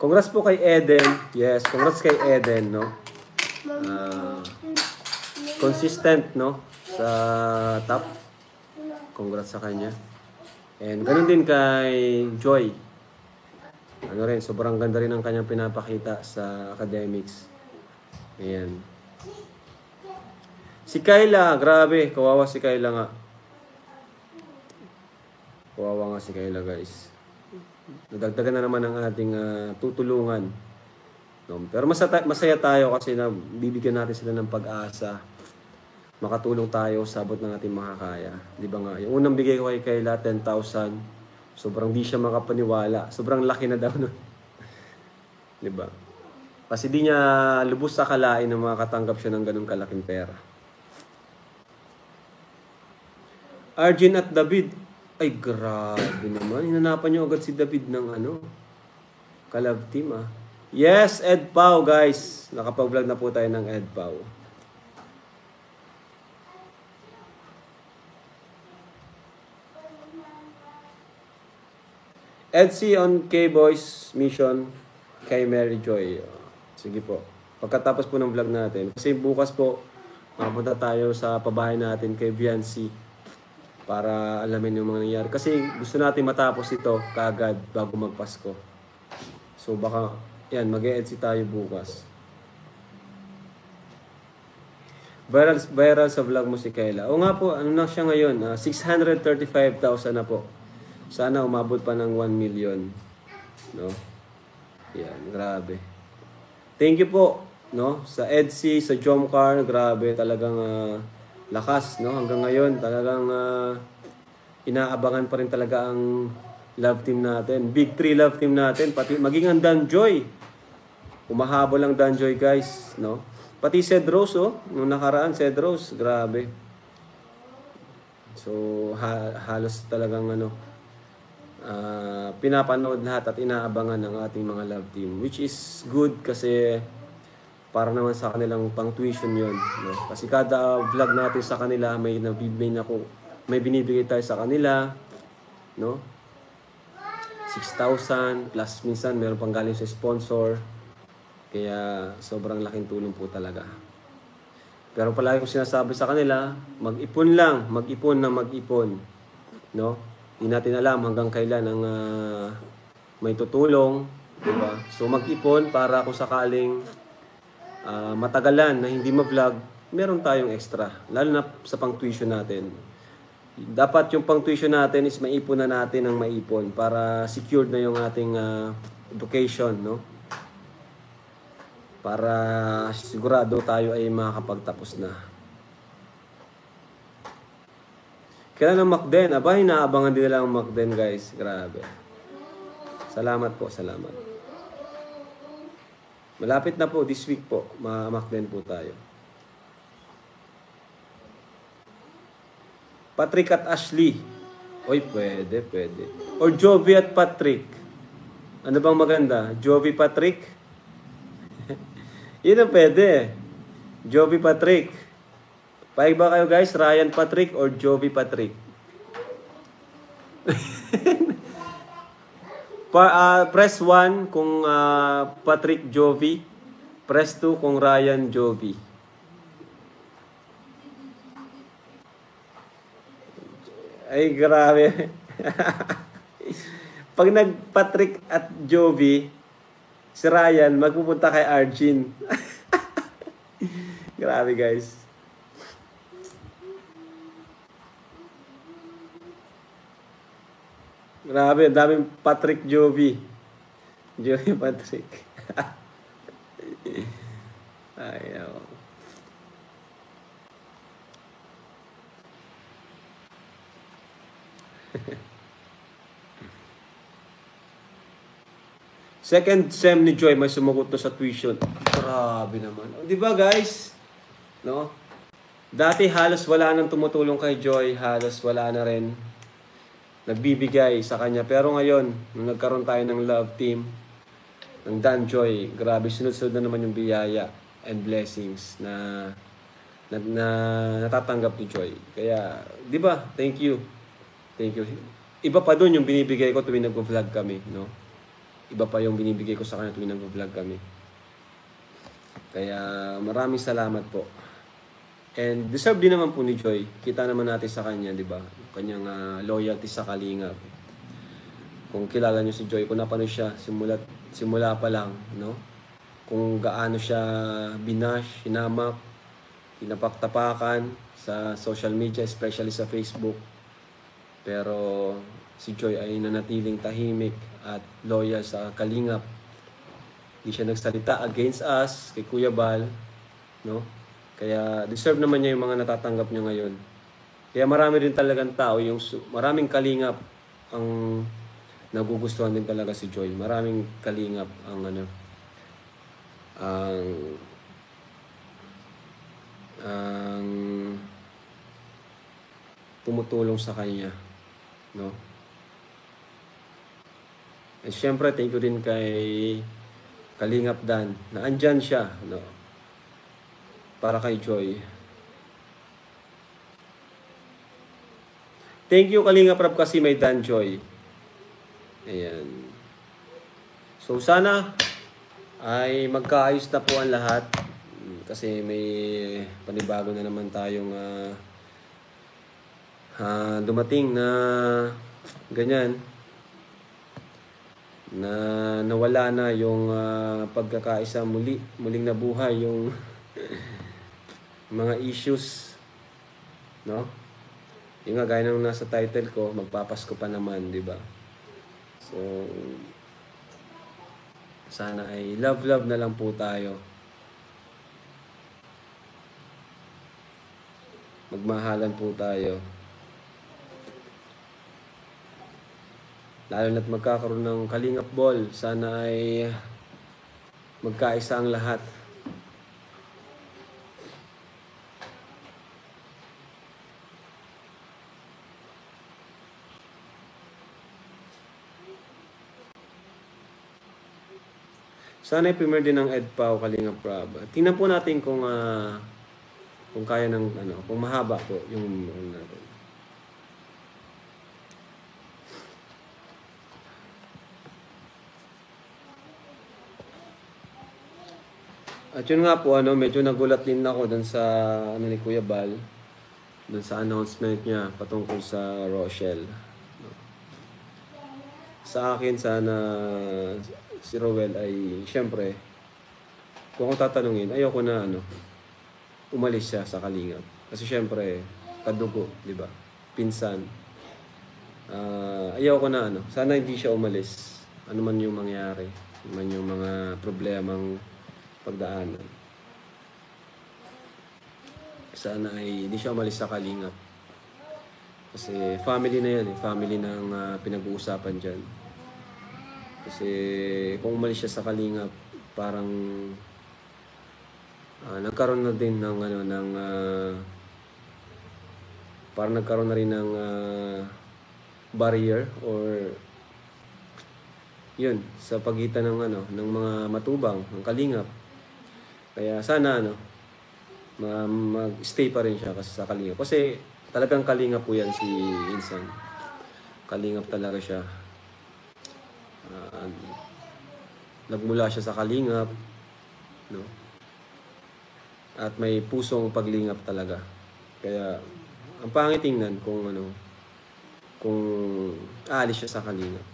Congrats po kay Eden. Yes, congrats kay Eden, no? Consistent, no? Sa top. Congrats sa kanya. And ganun din kay Joy. Ano rin, sobrang ganda rin ang kanyang pinapakita sa academics. Ayan. Si Kayla, grabe. Kawawa si Kayla nga. Kawawa nga si Kayla, guys. Nadagdagan na naman ang ating tutulungan. No? Pero masaya tayo kasi na bibigyan natin sila ng pag-asa. Makatulong tayo sa abot ng ating makakaya. Di ba nga? Yung unang bigay ko kay Kayla, 10,000. Sobrang di siya makapaniwala. Sobrang laki na daw nun. Di ba? Kasi di niya lubos sa akalain na makakatanggap siya ng ganun kalaking pera. Arjun at David. Ay, grabe naman. Hinanapan niyo agad si David ng Kalab team, ah. Yes, Ed Pau, guys. Nakapag-vlog na po tayo ng Ed Pau. Edsy on K-Boys mission kay Mary Joy. Sige po. Pagkatapos po ng vlog natin. Kasi bukas po, mapunta tayo sa pabahay natin kay Viancy para alamin yung mga nangyari. Kasi gusto natin matapos ito kaagad bago magpasko. So baka, yan, mag-e-Edsy tayo bukas. Viral sa vlog mo si Kayla. O nga po, ano na siya ngayon? 635,000 na po. Sana umabot pa ng 1 million. No? Yan, grabe. Thank you po, no? Sa Edsy, sa Jomcar, grabe, talagang lakas, no? Hanggang ngayon, talagang inaabangan pa rin talaga ang love team natin. Big 3 love team natin, pati maging ang Danjoy. Umahabol ang Danjoy, guys, no? Pati Cedros, oh, nung nakaraan, Cedros, grabe. So, halos talagang pinapanood lahat at inaabangan ng ating mga love team, which is good kasi para naman sa kanilang pang tuition yun, no? Kasi kada vlog natin sa kanila may binibigay tayo sa kanila, no? 6,000 plus minsan meron pang galing sa sponsor, kaya sobrang laking tulong po talaga. Pero palagi kong sinasabi sa kanila, mag-ipon lang, mag-ipon na mag-ipon, no? Hindi natin alam hanggang kailan ang may tutulong, diba? So mag-ipon para kung sakaling matagalan na hindi ma-vlog, meron tayong extra, lalo na sa pang-tuition natin. Dapat yung pang-tuition natin is maipon na natin ang maipon para secured na yung ating education, no? Para sigurado tayo ay makakapagtapos na. Kailan ang Macden? Aba, inaabangan din nila ang Macden, guys. Grabe. Salamat po, salamat. Malapit na po, this week po, ma-Macden po tayo. Patrick at Ashley. Oy, pwede. Or Jovi at Patrick. Ano bang maganda? Jovi Patrick? Yun ang pwede. Jovi Patrick. Paig ba kayo, guys? Ryan Patrick or Jovi Patrick? Press 1 kung Patrick Jovi. Press 2 kung Ryan Jovi. Ay, grabe. Pag nag-Patrick at Jovi, si Ryan, magpupunta kay Arjun. Grabe, guys. Grabe, daming Patrick Jovi. Jovi Patrick. Ay, ako. Second sem ni Joy, may sumagot na sa tuition. Grabe naman. Di ba, guys? No? Dati halos wala nang tumutulong kay Joy. Halos wala na rin nagbibigay sa kanya. Pero ngayon, nung nagkaroon tayo ng love team, ng Dan Joy, grabe, sunod-sunod na naman yung biyaya and blessings na natatanggap ni Joy. Kaya, di ba? Thank you. Thank you. Iba pa dun yung binibigay ko tuwing nag-vlog kami, no? iba pa yung binibigay ko sa kanya tuwing nag-vlog kami. Kaya maraming salamat po. And deserve din naman po ni Joy. Kita naman natin sa kanya, di ba? Kanyang loyalty sa Kalingap. Kung kilala niyo si Joy, kung napanood siya simula pa lang, no? Kung gaano siya binash, hinamak, pinapaktapakan sa social media, especially sa Facebook. Pero si Joy ay nanatiling tahimik at loyal sa Kalingap. Hindi siya nagsalita against us, kay Kuya Bal, no? Kaya deserve naman niya yung mga natatanggap niya ngayon. Kaya marami rin talagang tao, maraming Kalingap ang nagugustuhan din talaga si Joy. Maraming Kalingap ang tumutulong sa kanya, no? At syempre, thank you din kay Kalingap Dan, na andyan siya, no? Para kay Joy. Thank you, Kalingap Rab, kasi may Dan Joy. Ayan. So, sana ay magkaayos na po ang lahat. Kasi may panibago na naman tayong dumating na ganyan. Na nawala na yung pagkakaisa muling nabuhay yung mga issues, no? Yung nga gaya ng nasa title ko, magpapasko pa naman, di ba? So sana ay love na lang po tayo. Magmahalan po tayo. Lalo na't magkakaroon ng Kalingap Ball, sana ay magkaisa ang lahat. Sana ay premier din ng EDPA o Kalingap Rab. Tingnan po natin kung kaya ng kung mahaba po yung natin. At yun nga po, medyo nagulat din ako dun sa ni Kuya Bal, dun sa announcement niya patungkol sa Rochelle. Sa akin, sana si Rowel ay, syempre, kung ako tatanungin, ayoko na umalis siya sa Kalingap. Kasi syempre, kadugo, di ba? Pinsan. Ayoko na sana hindi siya umalis. Ano man yung mangyari, ano man yung mga problemang pagdaanan. Sana ay hindi siya umalis sa Kalingap. Kasi family na yan family ng pinag-uusapan dyan. Kasi kung umalis siya sa Kalingap, parang nagkaroon na din ng parang nagkaroon na rin ng barrier or yun sa pagitan ng ng mga matubang ng Kalingap. Kaya sana mag-stay pa rin siya kasi sa Kalingap. Kasi talagang Kalingap po yan si Insan. Kalingap talaga siya. Nagmula siya sa Kalingap, no? At may pusong paglingap talaga. Kaya ang pangit tingnan kung aalis siya sa Kalingap.